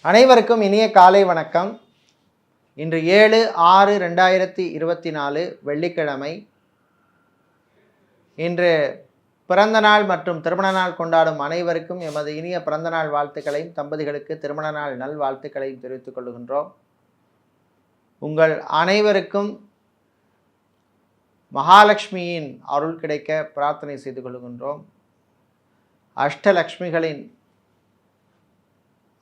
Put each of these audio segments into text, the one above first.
அனைவருக்கும் இனிய காலை வணக்கம். இன்று 7/6/2024 வெள்ளிக்கிழமை. இன்று பிறந்த நாள் மற்றும் திருமண நாள் கொண்டாடும் அனைவருக்கும் எமது இனிய பிறந்த நாள் வாழ்த்துக்களையும், தம்பதிகளுக்கு திருமண நாள் நல்வாழ்த்துக்களையும் தெரிவித்துக் கொள்கின்றோம். உங்கள் அனைவருக்கும் மகாலட்சுமியின் அருள் கிடைக்க பிரார்த்தனை செய்து கொள்கின்றோம். அஷ்டலக்ஷ்மிகளின்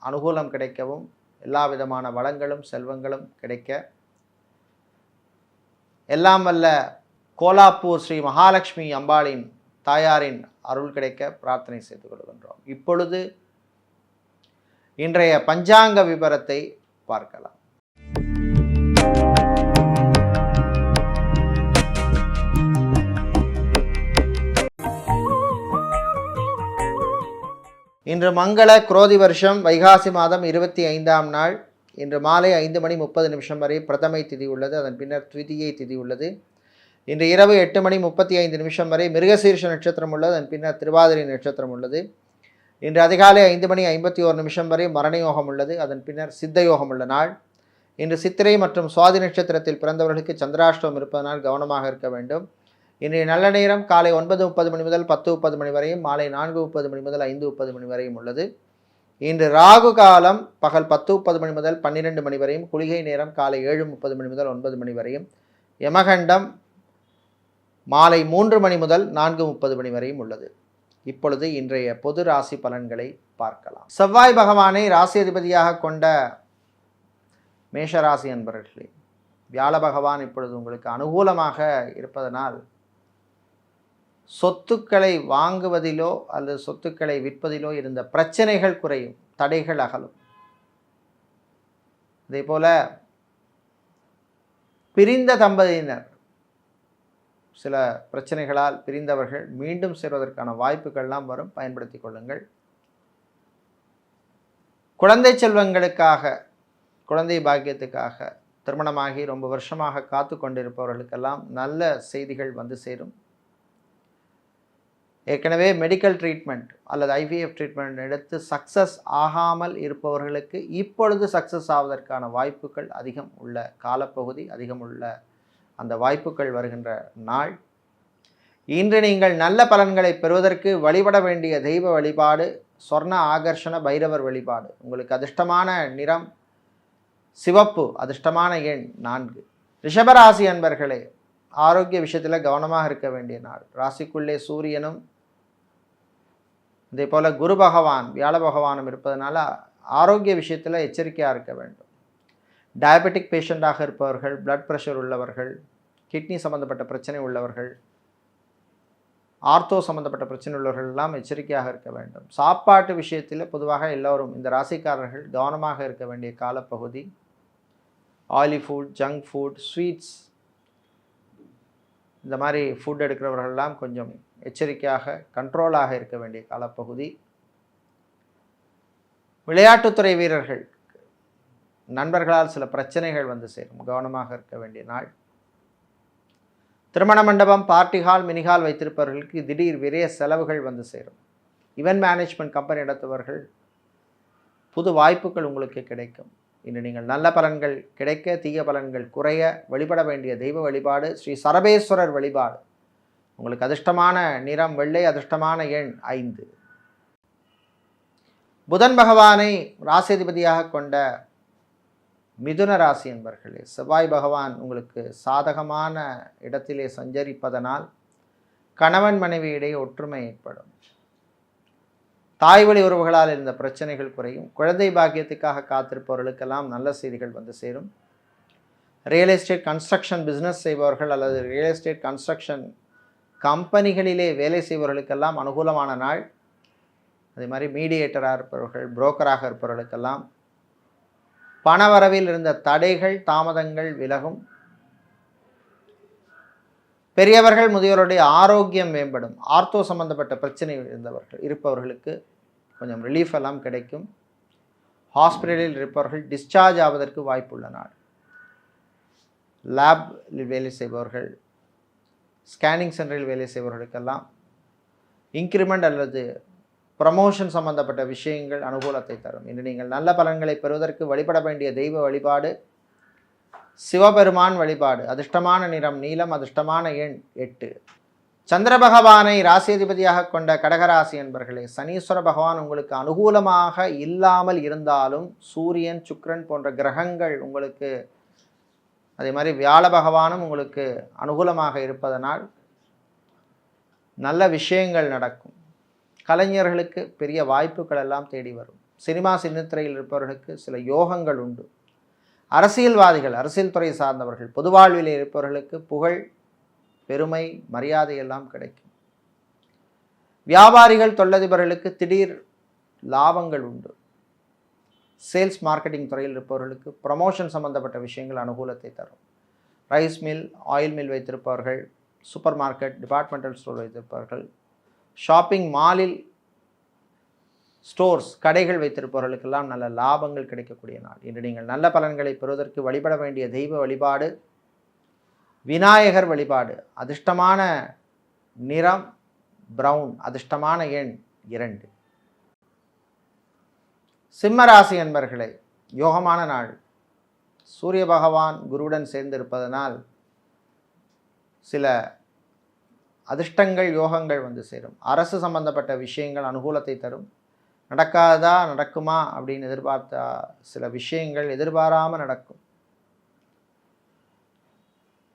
அனுகூலம் கிடைக்கவும், எல்லா விதமான வளங்களும் செல்வங்களும் கிடைக்க, எல்லாம் வல்ல கோலாப்பூர் ஸ்ரீ மகாலட்சுமி அம்பாளின் தாயாரின் அருள் கிடைக்க பிரார்த்தனை செய்து கொள்கின்றோம். இப்பொழுது இன்றைய பஞ்சாங்க விபரத்தை பார்க்கலாம். இன்று மங்கள குரோதி வருஷம் வைகாசி மாதம் 25ஆம் நாள். இன்று மாலை 5:30 வரை பிரதமை திதி உள்ளது. அதன் பின்னர் த்விதியை திதி உள்ளது. இன்று இரவு 8:35 வரை மிருகசீர்ஷ நட்சத்திரம் உள்ளது. அதன் பின்னர் திருவாதிரை நட்சத்திரம் உள்ளது. இன்று அதிகாலை 5:51 வரை மரணயோகம் உள்ளது. அதன் பின்னர் சித்த யோகம் உள்ள நாள். இன்று சித்திரை மற்றும் சுவாதி நட்சத்திரத்தில் பிறந்தவர்களுக்கு சந்திராஷ்டமம் இருப்பதனால் கவனமாக இருக்க வேண்டும். இன்றைய நல்ல நேரம் காலை 9:30 முதல் 10:30 வரையும், மாலை 4:30 முதல் 5:30 வரையும் உள்ளது. இன்று ராகு காலம் பகல் 10:30 முதல் 12 வரையும், குளிகை நேரம் காலை 7:30 முதல் 9 வரையும், யமகண்டம் மாலை 3 முதல் 4:30 வரையும் உள்ளது. இப்பொழுது இன்றைய பொது ராசி பலன்களை பார்க்கலாம். செவ்வாய் பகவானை ராசி அதிபதியாக கொண்ட மேஷராசி அன்பர்களே, வியாழ பகவான் இப்பொழுது உங்களுக்கு அனுகூலமாக இருப்பதனால் சொத்துக்களை வாங்குவதிலோ அல்லது சொத்துக்களை விற்பதிலோ இருந்த பிரச்சனைகள் குறையும், தடைகள் அகலும். அதே போல பிரிந்த தம்பதியினர், சில பிரச்சனைகளால் பிரிந்தவர்கள் மீண்டும் சேர்வதற்கான வாய்ப்புகள்லாம் வரும், பயன்படுத்தி கொள்ளுங்கள். குழந்தை செல்வங்களுக்காக, குழந்தை பாக்கியத்துக்காக திருமணமாகி ரொம்ப வருஷமாக காத்து கொண்டிருப்பவர்களுக்கெல்லாம் நல்ல செய்திகள் வந்து சேரும். ஏற்கனவே மெடிக்கல் ட்ரீட்மெண்ட் அல்லது ஐவிஎஃப் ட்ரீட்மெண்ட் எடுத்து சக்ஸஸ் ஆகாமல் இருப்பவர்களுக்கு இப்பொழுது சக்ஸஸ் ஆவதற்கான வாய்ப்புகள் அதிகம் உள்ள காலப்பகுதி, அதிகம் உள்ள அந்த வாய்ப்புகள் வருகின்ற நாள். இன்று நீங்கள் நல்ல பலன்களை பெறுவதற்கு வழிபட வேண்டிய தெய்வ வழிபாடு சொர்ண ஆகர்ஷண பைரவர் வழிபாடு. உங்களுக்கு அதிர்ஷ்டமான நிறம் சிவப்பு, அதிர்ஷ்டமான எண் 4. ரிஷபராசி அன்பர்களே, ஆரோக்கிய விஷயத்தில் கவனமாக இருக்க வேண்டிய நாள். ராசிக்குள்ளே சூரியனும் இதே போல் குரு பகவான் வியாழ பகவானும் இருப்பதனால ஆரோக்கிய விஷயத்தில் எச்சரிக்கையாக இருக்க வேண்டும். டயபெட்டிக் பேஷண்ட்டாக இருப்பவர்கள், பிளட் ப்ரெஷர் உள்ளவர்கள், கிட்னி சம்மந்தப்பட்ட பிரச்சனை உள்ளவர்கள், ஆர்த்தோ சம்மந்தப்பட்ட பிரச்சனை உள்ளவர்கள் எல்லாம் எச்சரிக்கையாக இருக்க வேண்டும். சாப்பாட்டு விஷயத்தில் பொதுவாக எல்லோரும் இந்த ராசிக்காரர்கள் கவனமாக இருக்க வேண்டிய காலப்பகுதி. Oily food, junk food, sweets, இந்த மாதிரி ஃபுட் எடுக்கிறவர்கள்லாம் கொஞ்சம் எச்சரிக்கையாக கண்ட்ரோலாக இருக்க வேண்டிய காலப்பகுதி. விளையாட்டுத்துறை வீரர்கள், நண்பர்களால் சில பிரச்சனைகள் வந்து சேரும், கவனமாக இருக்க வேண்டிய நாள். திருமண மண்டபம், பார்ட்டி ஹால், மினிஹால் வைத்திருப்பவர்களுக்கு திடீர் விரைய செலவுகள் வந்து சேரும். இவென்ட் மேனேஜ்மெண்ட் கம்பெனி நடத்துபவர்கள் புது வாய்ப்புகள் உங்களுக்கு கிடைக்கும். இன்று நீங்கள் நல்ல பலன்கள் கிடைக்க, தீய பலன்கள் குறைய வழிபட வேண்டிய தெய்வ வழிபாடு ஸ்ரீ சரபேஸ்வரர் வழிபாடு. உங்களுக்கு அதிர்ஷ்டமான நிறம் வெள்ளை, அதிர்ஷ்டமான எண் 5. புதன் பகவானை ராசிதிபதியாக கொண்ட மிதுன ராசி என்பர்களே, செவ்வாய் பகவான் உங்களுக்கு சாதகமான இடத்திலே சஞ்சரிப்பதனால் கணவன் மனைவி இடையே ஒற்றுமை ஏற்படும். தாய் வழி உறவுகளால் இருந்த பிரச்சனைகள் குறையும். குழந்தை பாக்கியத்துக்காக காத்திருப்பவர்களுக்கெல்லாம் நல்ல செய்திகள் வந்து சேரும். ரியல் எஸ்டேட் கன்ஸ்ட்ரக்ஷன் பிஸ்னஸ் செய்பவர்கள் அல்லது ரியல் எஸ்டேட் கன்ஸ்ட்ரக்ஷன் கம்பெனிகளிலே வேலை செய்பவர்களுக்கெல்லாம் அனுகூலமான நாள். அதே மாதிரி மீடியேட்டராக இருப்பவர்கள், புரோக்கராக இருப்பவர்களுக்கெல்லாம் பணவரவில் இருந்த தடைகள், தாமதங்கள் விலகும். பெரியவர்கள், முதியோருடைய ஆரோக்கியம் மேம்படும். ஆர்த்தோ சம்பந்தப்பட்ட பிரச்சனை இருப்பவர்களுக்கு கொஞ்சம் ரிலீஃப் எல்லாம் கிடைக்கும். ஹாஸ்பிட்டலில் இருப்பவர்கள் டிஸ்சார்ஜ் ஆவதற்கு வாய்ப்புள்ள நாள். லேபில் வேலை செய்பவர்கள், ஸ்கேனிங் சென்டரில் வேலை செய்பவர்களுக்கெல்லாம் இன்க்ரிமெண்ட் அல்லது ப்ரமோஷன் சம்பந்தப்பட்ட விஷயங்கள் அனுகூலத்தை தரும். இன்று நீங்கள் நல்ல பலன்களை பெறுவதற்கு வழிபட வேண்டிய தெய்வ வழிபாடு சிவபெருமான் வழிபாடு. அதிர்ஷ்டமான நிறம் நீலம், அதிர்ஷ்டமான எண் 8. சந்திர பகவானை ராசியதிபதியாக கொண்ட கடகராசி என்பர்களே, சனீஸ்வர பகவான் உங்களுக்கு அனுகூலமாக இல்லாமல் இருந்தாலும் சூரியன், சுக்கிரன் போன்ற கிரகங்கள் உங்களுக்கு, அதே மாதிரி வியாழ பகவானும் உங்களுக்கு அனுகூலமாக இருப்பதனால் நல்ல விஷயங்கள் நடக்கும். கலைஞர்களுக்கு பெரிய வாய்ப்புகள் எல்லாம் தேடி வரும். சினிமா சின்னத்திரையில் இருப்பவர்களுக்கு சில யோகங்கள் உண்டு. அரசியல்வாதிகள், அரசியல் துறை சார்ந்தவர்கள், பொது வாழ்வில் இருப்பவர்களுக்கு புகழ், பெருமை, மரியாதை எல்லாம் கிடைக்கும். வியாபாரிகள், தொழிலதிபர்களுக்கு திடீர் லாபங்கள் உண்டு. சேல்ஸ் மார்க்கெட்டிங் துறையில் இருப்பவர்களுக்கு ப்ரமோஷன் சம்பந்தப்பட்ட விஷயங்கள் அனுகூலத்தை தரும். ரைஸ் மில், ஆயில் மில் வைத்திருப்பவர்கள், சூப்பர் மார்க்கெட், டிபார்ட்மெண்டல் ஸ்டோர் வைத்திருப்பவர்கள், ஷாப்பிங் மாலில் ஸ்டோர்ஸ், கடைகள் வைத்திருப்பவர்களுக்கெல்லாம் நல்ல லாபங்கள் கிடைக்கக்கூடிய நாள். இன்று நீங்கள் நல்ல பலன்களை பெறுவதற்கு வழிபட வேண்டிய தெய்வ வழிபாடு விநாயகர் வழிபாடு. அதிர்ஷ்டமான நிறம் பிரவுன், அதிர்ஷ்டமான எண் 2. சிம்மராசி என்பர்களே, யோகமான நாள். சூரிய பகவான் குருவுடன் சேர்ந்திருப்பதனால் சில அதிர்ஷ்டங்கள், யோகங்கள் வந்து சேரும். அரசு சம்பந்தப்பட்ட விஷயங்கள் அனுகூலத்தை தரும். நடக்காதா, நடக்குமா அப்படின்னு எதிர்பார்த்த சில விஷயங்கள் எதிர்பாராமல் நடக்கும்.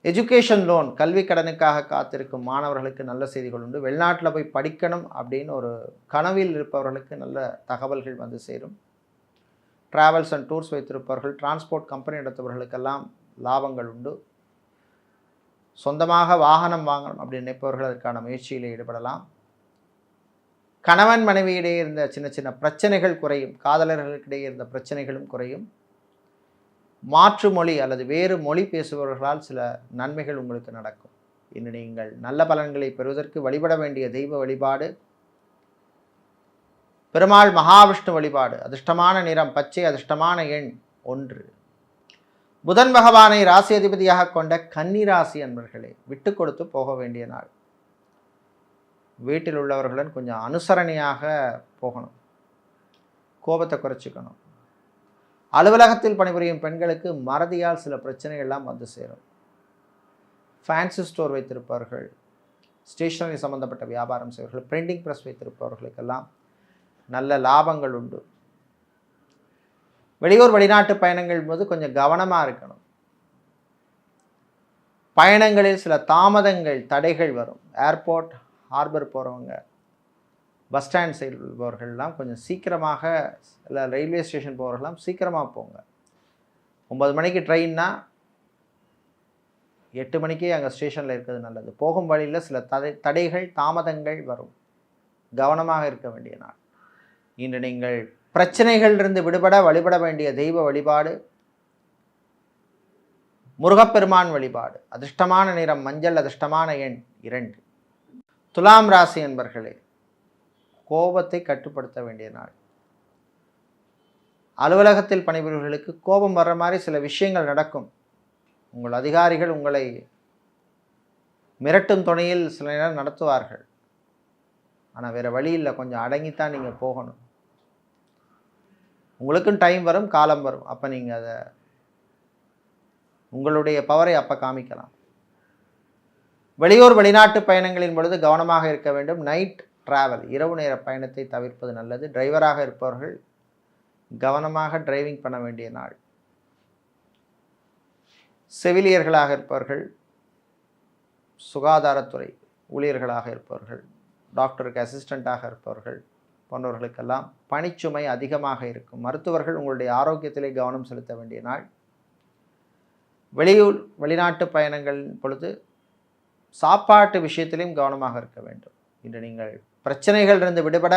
எஜுகேஷன் லோன், கல்வி கடனுக்காக காத்திருக்கும் மாணவர்களுக்கு நல்ல செய்திகள் உண்டு. வெளிநாட்டில் போய் படிக்கணும் அப்படின்னு ஒரு கனவில் இருப்பவர்களுக்கு நல்ல தகவல்கள் வந்து சேரும். ட்ராவல்ஸ் அண்ட் டூர்ஸ் வைத்திருப்பவர்கள், டிரான்ஸ்போர்ட் கம்பெனி நடத்துபவர்களுக்கெல்லாம் லாபங்கள் உண்டு. சொந்தமாக வாகனம் வாங்கணும் அப்படின்னு நினைப்பவர்கள் அதற்கான முயற்சியில் ஈடுபடலாம். கணவன் மனைவியிடையே இருந்த சின்ன சின்ன பிரச்சனைகள் குறையும். காதலர்களுக்கிடையே இருந்த பிரச்சனைகளும் குறையும். மாற்று மொழி அல்லது வேறு மொழி பேசுபவர்களால் சில நன்மைகள் உங்களுக்கு நடக்கும். இன்று நீங்கள் நல்ல பலன்களை பெறுவதற்கு வழிபட வேண்டிய தெய்வ வழிபாடு பெருமாள் மகாவிஷ்ணு வழிபாடு. அதிர்ஷ்டமான நிறம் பச்சை, அதிர்ஷ்டமான எண் 1. புதன் பகவானை ராசி அதிபதியாக கொண்ட கன்னிராசி அன்பர்களே, விட்டு கொடுத்து போக வேண்டிய நாள். வீட்டில் உள்ளவர்களுடன் கொஞ்சம் அனுசரணையாக போகணும். கோபத்தை குறைச்சிக்கணும். அலுவலகத்தில் பணிபுரியும் பெண்களுக்கு மறதியால் சில பிரச்சனைகள்லாம் வந்து சேரும். ஃபேன்சி ஸ்டோர் வைத்திருப்பவர்கள், ஸ்டேஷனரி சம்பந்தப்பட்ட வியாபாரம் செய்வர்கள், பிரிண்டிங் ப்ரெஸ் வைத்திருப்பவர்களுக்கெல்லாம் நல்ல லாபங்கள் உண்டு. வெளியூர் வெளிநாட்டு பயணங்கள் போது கொஞ்சம் கவனமாக இருக்கணும். பயணங்களில் சில தாமதங்கள், தடைகள் வரும். ஏர்போர்ட், ஹார்பர் போகிறவங்க, பஸ் ஸ்டாண்ட் செல்பவர்கள்லாம் கொஞ்சம் சீக்கிரமாக, இல்லை ரயில்வே ஸ்டேஷன் போகிறவர்கள்லாம் சீக்கிரமாக போங்க. 9 மணிக்கு ட்ரெயின்னா 8 மணிக்கே அங்கே ஸ்டேஷனில் இருக்கிறது நல்லது. போகும் வழியில் சில தடைகள், தாமதங்கள் வரும். கவனமாக இருக்க வேண்டிய நாள். இன்று நீங்கள் பிரச்சனைகளிலிருந்து விடுபட வழிபட வேண்டிய தெய்வ வழிபாடு முருகப்பெருமான் வழிபாடு. அதிர்ஷ்டமான நிறம் மஞ்சள், அதிர்ஷ்டமான எண் 2. துலாம் ராசி என்பர்களே, கோபத்தை கட்டுப்படுத்த வேண்டிய நாள். அலுவலகத்தில் பணிபுரிபவர்களுக்கு கோபம் வர்ற மாதிரி சில விஷயங்கள் நடக்கும். உங்கள் அதிகாரிகள் உங்களை மிரட்டும் துணையில் சில நேரம் நடத்துவார்கள். ஆனால் வேறு வழி இல்லை, கொஞ்சம் அடங்கித்தான் நீங்கள் போகணும். உங்களுக்கும் டைம் வரும், காலம் வரும். அப்போ நீங்கள் அதை உங்களுடைய பவரை அப்போ காமிக்கலாம். வெளியூர் வெளிநாட்டு பயணங்களின் பொழுது கவனமாக இருக்க வேண்டும். நைட் டிராவல், இரவு நேர பயணத்தை தவிர்ப்பது நல்லது. டிரைவராக இருப்பவர்கள் கவனமாக டிரைவிங் பண்ண வேண்டிய நாள். செவிலியர்களாக இருப்பவர்கள், சுகாதாரத்துறை ஊழியர்களாக இருப்பவர்கள், டாக்டருக்கு அசிஸ்டண்ட்டாக இருப்பவர்கள் போன்றவர்களுக்கெல்லாம் பணிச்சுமை அதிகமாக இருக்கும். மருத்துவர்கள் உங்களுடைய ஆரோக்கியத்திலே கவனம் செலுத்த வேண்டிய நாள். வெளியூர் வெளிநாட்டு பயணங்களின் பொழுது சாப்பாட்டு விஷயத்திலையும் கவனமாக இருக்க வேண்டும். இன்று நீங்கள் பிரச்சனைகளிலிருந்து விடுபட,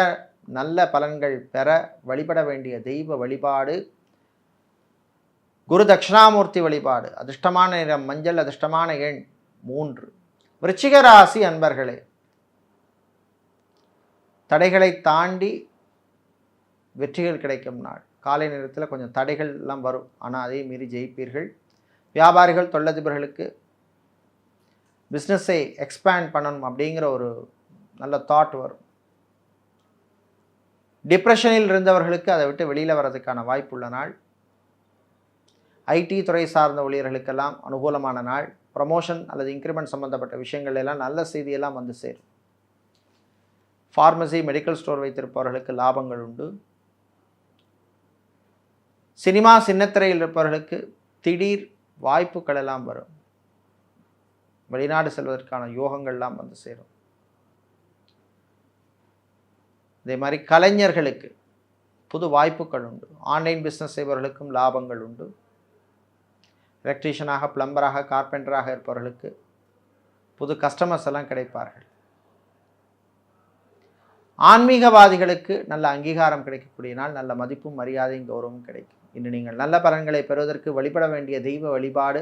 நல்ல பலன்கள் பெற வழிபட வேண்டிய தெய்வ வழிபாடு குரு தட்சிணாமூர்த்தி வழிபாடு. அதிர்ஷ்டமான நிறம் மஞ்சள், அதிர்ஷ்டமான எண் 3. விருச்சிக ராசி அன்பர்களே, தடைகளை தாண்டி வெற்றிகள் கிடைக்கும் நாள். காலை நேரத்தில் கொஞ்சம் தடைகள் எல்லாம் வரும், ஆனால் அதே மீறி ஜெயிப்பீர்கள். வியாபாரிகள், தொழிலதிபர்களுக்கு பிஸ்னஸை எக்ஸ்பேண்ட் பண்ணணும் அப்படிங்கிற ஒரு நல்ல தாட் வரும். டிப்ரெஷனில் இருந்தவர்களுக்கு அதை விட்டு வெளியில் வர்றதுக்கான வாய்ப்புள்ள நாள். ஐடி துறை சார்ந்த ஊழியர்களுக்கெல்லாம் அனுகூலமான நாள். ப்ரமோஷன் அல்லது இன்க்ரிமெண்ட் சம்பந்தப்பட்ட விஷயங்கள் எல்லாம் நல்ல செய்தியெல்லாம் வந்து சேரும். ஃபார்மசி, மெடிக்கல் ஸ்டோர் வைத்திருப்பவர்களுக்கு லாபங்கள் உண்டு. சினிமா, சின்னத்திரையில் இருப்பவர்களுக்கு திடீர் வாய்ப்புகள் எல்லாம் வரும். வெளிநாடு செல்வதற்கான யோகங்கள்லாம் வந்து சேரும். அதே மாதிரி கலைஞர்களுக்கு புது வாய்ப்புகள் உண்டு. ஆன்லைன் பிஸ்னஸ் செய்பவர்களுக்கும் லாபங்கள் உண்டு. எலக்ட்ரீஷியனாக, பிளம்பராக, கார்பெண்டராக இருப்பவர்களுக்கு புது கஸ்டமர்ஸ் எல்லாம் கிடைப்பார்கள். ஆன்மீகவாதிகளுக்கு நல்ல அங்கீகாரம் கிடைக்கக்கூடிய நாள். நல்ல மதிப்பும் மரியாதையும் கௌரவமும் கிடைக்கும். இன்று நீங்கள் நல்ல பலன்களை பெறுவதற்கு வழிபட வேண்டிய தெய்வ வழிபாடு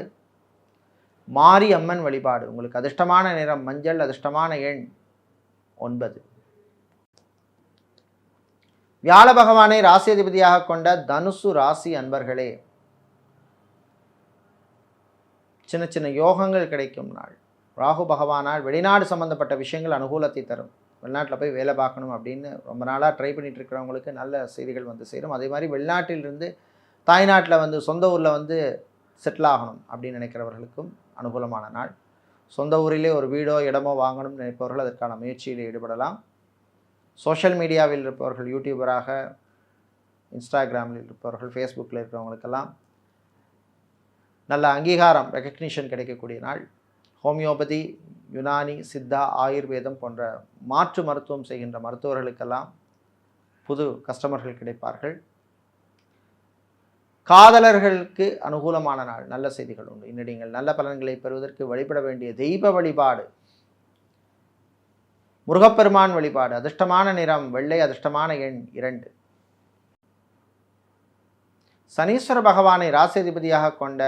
மாரி அம்மன் வழிபாடு. உங்களுக்கு அதிர்ஷ்டமான நிறம் மஞ்சள், அதிர்ஷ்டமான எண் 9. வியாழ பகவானை ராசி அதிபதியாக கொண்ட தனுசு ராசி அன்பர்களே, சின்ன சின்ன யோகங்கள் கிடைக்கும் நாள். ராகு பகவானால் வெளிநாடு சம்பந்தப்பட்ட விஷயங்கள் அனுகூலத்தை தரும். வெளிநாட்டில் போய் வேலை பார்க்கணும் அப்படின்னு ரொம்ப நாளாக ட்ரை பண்ணிட்டு இருக்கிறவங்களுக்கு நல்ல செய்திகள் வந்து சேரும். அதே மாதிரி வெளிநாட்டிலிருந்து தாய்நாட்டில் வந்து சொந்த ஊரில் வந்து செட்டில் ஆகணும் அப்படின்னு நினைக்கிறவர்களுக்கும் அனுகூலமான நாள். சொந்த ஊரிலே ஒரு வீடோ இடமோ வாங்கணும்னு நினைப்பவர்கள் அதற்கான முயற்சியில் ஈடுபடலாம். சோஷியல் மீடியாவில் இருப்பவர்கள், யூடியூபராக, இன்ஸ்டாகிராமில் இருப்பவர்கள், ஃபேஸ்புக்கில் இருக்கிறவங்களுக்கெல்லாம் நல்ல அங்கீகாரம், ரெக்கக்னிஷன் கிடைக்கக்கூடிய நாள். ஹோமியோபதி, யுனானி, சித்தா, ஆயுர்வேதம் போன்ற மாற்று மருத்துவம் செய்கின்ற மருத்துவர்களுக்கெல்லாம் புது கஸ்டமர்கள் கிடைப்பார்கள். காதலர்களுக்கு அனுகூலமான நாள். நல்ல செய்திகள் உண்டு. இன்று நீங்கள் நல்ல பலன்களை பெறுவதற்கு வழிபட வேண்டிய தெய்வ வழிபாடு முருகப்பெருமான் வழிபாடு. அதிர்ஷ்டமான நிறம் வெள்ளை, அதிர்ஷ்டமான எண் 2. சனீஸ்வர பகவானை ராசி அதிபதியாக கொண்ட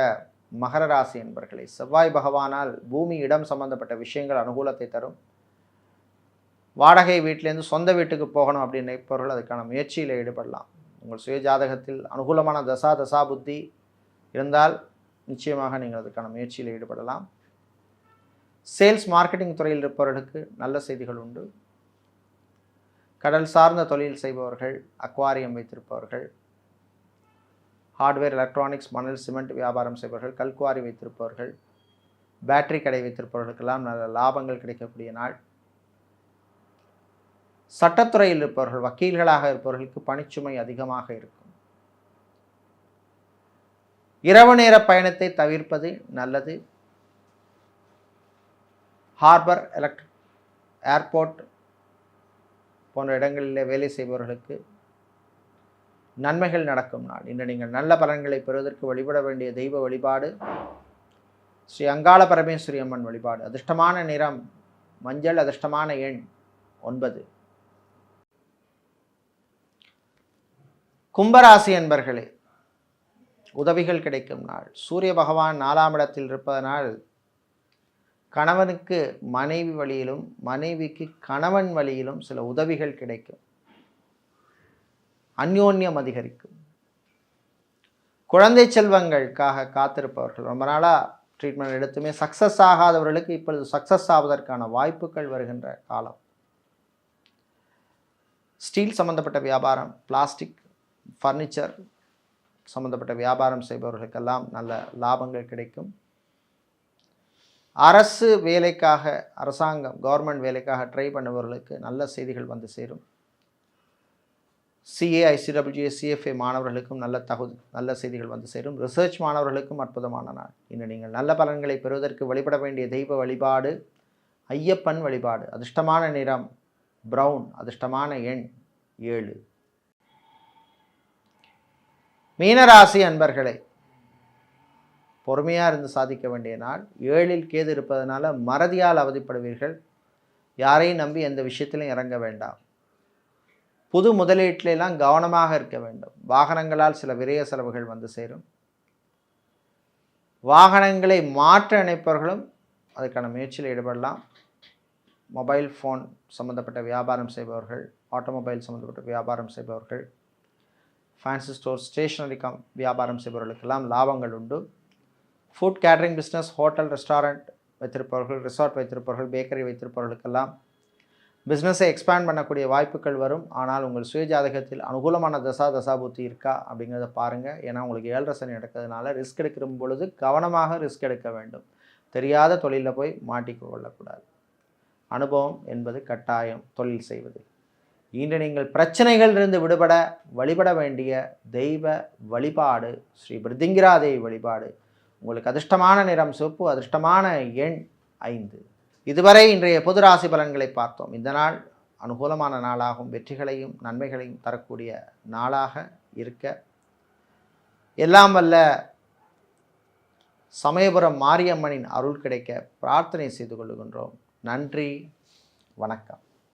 மகர ராசி என்பர்களை, செவ்வாய் பகவானால் பூமி, இடம் சம்பந்தப்பட்ட விஷயங்கள் அனுகூலத்தை தரும். வாடகை வீட்டிலேருந்து சொந்த வீட்டுக்கு போகணும் அப்படின்னு நினைப்பவர்கள் அதுக்கான முயற்சியில் ஈடுபடலாம். உங்கள் சுய ஜாதகத்தில் அனுகூலமான தசா புத்தி இருந்தால் நிச்சயமாக நீங்கள் அதுக்கான முயற்சியில் ஈடுபடலாம். சேல்ஸ், மார்க்கெட்டிங் துறையில் இருப்பவர்களுக்கு நல்ல செய்திகள் உண்டு. கடல் சார்ந்த தொழில் செய்பவர்கள், அக்வாரியம் வைத்திருப்பவர்கள், ஹார்ட்வேர், எலக்ட்ரானிக்ஸ், மணல், சிமெண்ட் வியாபாரம் செய்பவர்கள், கல்குவாரி வைத்திருப்பவர்கள், பேட்டரி கடை வைத்திருப்பவர்களுக்கெல்லாம் நல்ல லாபங்கள் கிடைக்கக்கூடிய நாள். சட்டத்துறையில் இருப்பவர்கள், வக்கீல்களாக இருப்பவர்களுக்கு பணிச்சுமை அதிகமாக இருக்கும். இரவு நேர பயணத்தை தவிர்ப்பது நல்லது. ஹார்பர், ஏர்போர்ட் போன்ற இடங்களில் வேலை செய்பவர்களுக்கு நன்மைகள் நடக்கும் நாள். இன்று நீங்கள் நல்ல பலன்களை பெறுவதற்கு வழிபட வேண்டிய தெய்வ வழிபாடு ஸ்ரீ அங்காள பரமேஸ்வரி அம்மன் வழிபாடு. அதிர்ஷ்டமான நிறம் மஞ்சள், அதிர்ஷ்டமான எண் 9. கும்பராசி என்பர்களே, உதவிகள் கிடைக்கும் நாள். சூரிய பகவான் 4ஆம் இடத்தில் இருப்பதனால் கணவனுக்கு மனைவி வழியிலும், மனைவிக்கு கணவன் வழியிலும் சில உதவிகள் கிடைக்கும். அந்யோன்யம் அதிகரிக்கும். குழந்தை செல்வங்களுக்காக காத்திருப்பவர்கள், ரொம்ப நாளாக ட்ரீட்மெண்ட் எடுத்துமே சக்ஸஸ் ஆகாதவர்களுக்கு இப்பொழுது சக்ஸஸ் ஆவதற்கான வாய்ப்புகள் வருகின்ற காலம். ஸ்டீல் சம்பந்தப்பட்ட வியாபாரம், பிளாஸ்டிக், ஃபர்னிச்சர் சம்பந்தப்பட்ட வியாபாரம் செய்பவர்களுக்கெல்லாம் நல்ல லாபங்கள் கிடைக்கும். அரசு வேலைக்காக, அரசாங்கம், கவர்மெண்ட் வேலைக்காக ட்ரை பண்ணுபவர்களுக்கு நல்ல செய்திகள் வந்து சேரும். சிஏ, ICWA, CFA மாணவர்களுக்கும் நல்ல செய்திகள் வந்து சேரும். ரிசர்ச் மாணவர்களுக்கும் அற்புதமான நாள். இன்று நீங்கள் நல்ல பலன்களை பெறுவதற்கு வழிபட வேண்டிய தெய்வ வழிபாடு ஐயப்பன் வழிபாடு. அதிர்ஷ்டமான நிறம் பிரவுன், அதிர்ஷ்டமான எண் 7. மீனராசி அன்பர்களே, பொறுமையாக இருந்து சாதிக்க வேண்டிய நாள். 7இல் கேது இருப்பதனால மறதியால் அவதிப்படுவீர்கள். யாரையும் நம்பி எந்த விஷயத்திலும் இறங்க வேண்டாம். புது முதலீட்டிலெல்லாம் கவனமாக இருக்க வேண்டும். வாகனங்களால் சில விரய செலவுகள் வந்து சேரும். வாகனங்களை மாற்ற நினைப்பவர்களும் அதுக்கான முயற்சியில் ஈடுபடலாம். மொபைல் ஃபோன் சம்மந்தப்பட்ட வியாபாரம் செய்பவர்கள், ஆட்டோமொபைல் சம்மந்தப்பட்ட வியாபாரம் செய்பவர்கள், ஃபேன்சி ஸ்டோர், ஸ்டேஷனரி வியாபாரம் செய்பவர்களுக்கெல்லாம் லாபங்கள் உண்டு. Food catering business, hotel, restaurant வைத்திருப்பவர்கள், ரிசார்ட் வைத்திருப்பவர்கள், பேக்கரி வைத்திருப்பவர்களுக்கெல்லாம் பிஸ்னஸை எக்ஸ்பேண்ட் பண்ணக்கூடிய வாய்ப்புகள் வரும். ஆனால் உங்கள் சுய ஜாதகத்தில் அனுகூலமான தசாபுத்தி இருக்கா அப்படிங்கிறத பாருங்கள். ஏன்னா உங்களுக்கு 7.5 சனி நடக்கிறதுனால ரிஸ்க் எடுக்கிற பொழுது கவனமாக ரிஸ்க் எடுக்க வேண்டும். தெரியாத தொழிலில் போய் மாட்டிக்கொள்ளக்கூடாது. அனுபவம் என்பது கட்டாயம் தொழில் செய்வது. இன்று நீங்கள் பிரச்சனைகளிலிருந்து விடுபட வழிபட வேண்டிய தெய்வ வழிபாடு ஸ்ரீ பிருத்திங்கிரா தேவி வழிபாடு. உங்களுக்கு அதிர்ஷ்டமான நிறம் சிவப்பு, அதிர்ஷ்டமான எண் 5. இதுவரை இன்றைய பொது ராசி பலன்களை பார்த்தோம். இந்த நாள் அனுகூலமான நாளாகவும் வெற்றிகளையும் நன்மைகளையும் தரக்கூடிய நாளாக இருக்க எல்லாம் வல்ல சமயபுரம் மாரியம்மனின் அருள் கிடைக்க பிரார்த்தனை செய்து கொள்கின்றோம். நன்றி, வணக்கம்.